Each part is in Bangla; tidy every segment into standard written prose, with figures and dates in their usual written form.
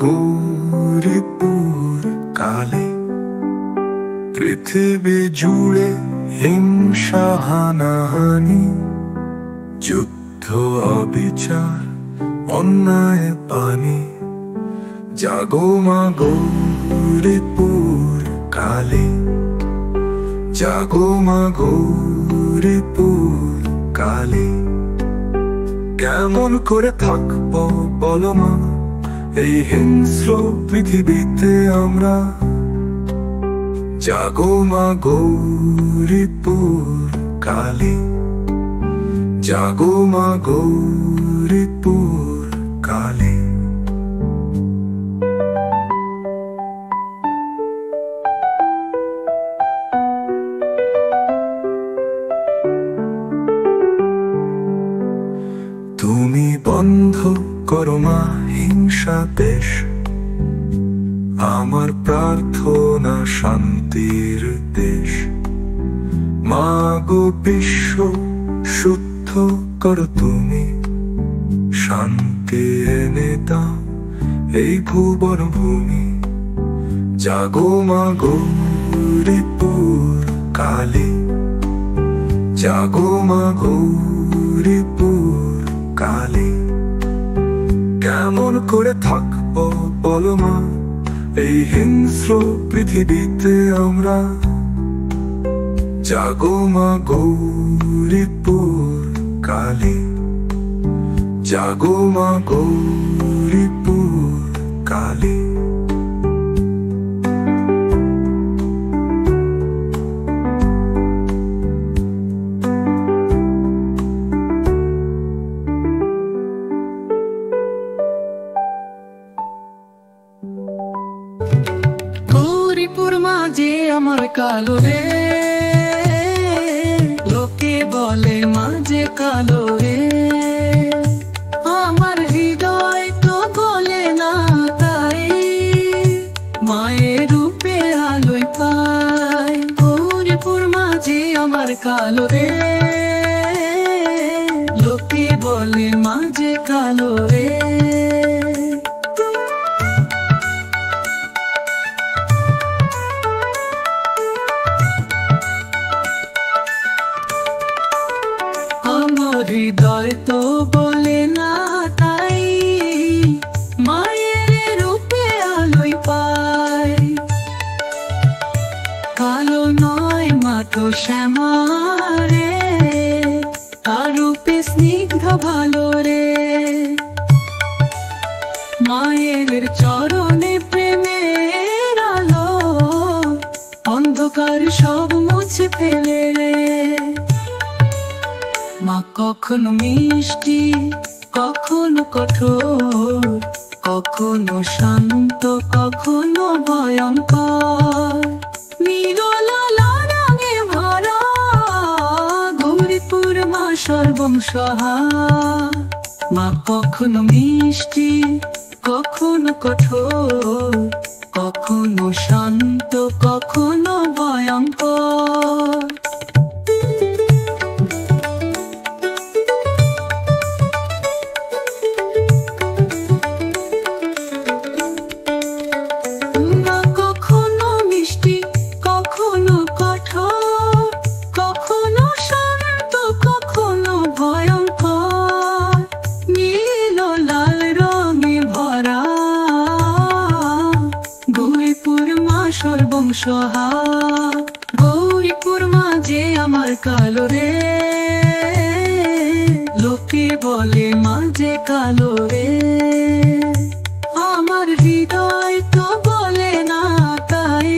গৌরীপুর কালে পৃথিবী জুড়ে হিংসা হানাহানি, যুদ্ধ অবিচার অন্যায় পানি। জাগো মা গৌরীপুর কালে, জাগো মা গৌরীপুর কালে। কেমন করে থাকবো বলো মা এই হিংস্র পৃথিবীতে আমরা? জাগো মা গৌরীপুর কালে, জাগো মা গৌরীপুর কালে। তুমি বন্ধ করো মা হিংসা দেশ, আমার প্রার্থনা শান্তির দেশ। মা গো বিশ্ব শুদ্ধ করো তুমি, শান্তি এনে দাও এই ভুবন ভূমি। জাগো মা গৌরীপুর কালে, জাগো মা গৌরীপুর কালে। কেমন করে থাকবো বলো মা এই হিংস্র পৃথিবীতে আমরা? জাগো মা গৌরীপুর কালে, জাগো মা গৌরীপুর কালে। গৌরীপুর মাঝে আমার কালো রে, লোকে বলে মাঝে কালো রে। আমার হৃদয় তো বলে না তাই, মায়ের রূপে আলোয় পাই। গৌরীপুর মাঝে আমার কালো রে, লোকে বলে মাঝে কালো রে। হৃদয় তো বলে না তাই, মায়ের রূপে আলোয় পাই। কালো নয় মা তো শ্যামা রে, তার রূপে স্নিগ্ধ ভালো রে। মায়ের চরণে প্রেমের আলো, অন্ধকার সব মুছে ফেলে রে। মা কখনো মিষ্টি, কখনো কঠোর, কখনো শান্ত, কখনো ভয়ঙ্কর। নীরলা রঙে ভরা গৌরীপুর মা সর্বংসহা। মা কখনো মিষ্টি, কখনো কঠোর, কখনো শান্ত, কখনো ভয়ঙ্কর। সর্বংসহা গৌরীপুর মাঝে আমার কালো রে, লোকে বলে মাঝে কালো রে। আমার হৃদয় তো বলে না তাই,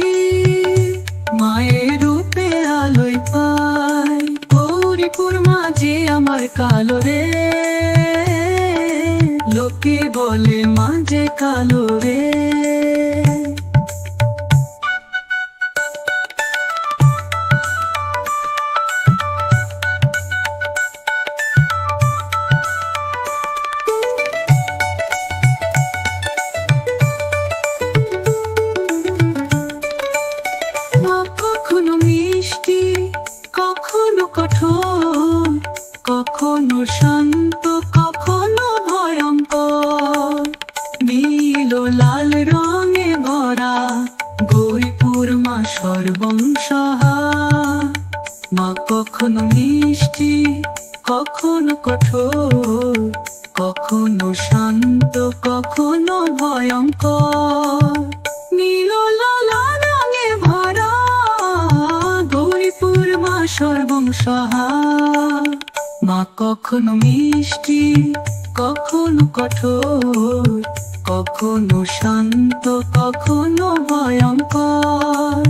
মায়ের রূপে আলোয় পাই। গৌরীপুর মাঝে আমার কালো রে, লোকে বলে মাঝে কালো রে। কখনো মিষ্টি, কখনো কঠোর, কখনো শান্ত, কখনো ভয়ঙ্কর। নীল লাল রঙে ভরা গৌরীপুর মা সর্বংসহা। মা কখনো মিষ্টি, কখনো কঠোর, কখনো শান্ত, কখনো ভয়ঙ্কর। নীল লাল রঙে ভরা গৌরীপুর মা সর্বংসহা। মা কখনো মিষ্টি, কখনো কঠোর, কখনো শান্ত, কখনো ভয়ঙ্কর।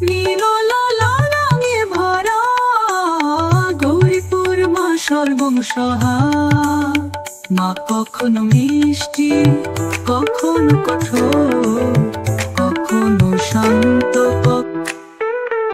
নীল লাল রঙে ভরা গৌরীপুর মা সর্বংসহা। মা কখনো মিষ্টি, কখনো কঠোর, কখনো শান্ত।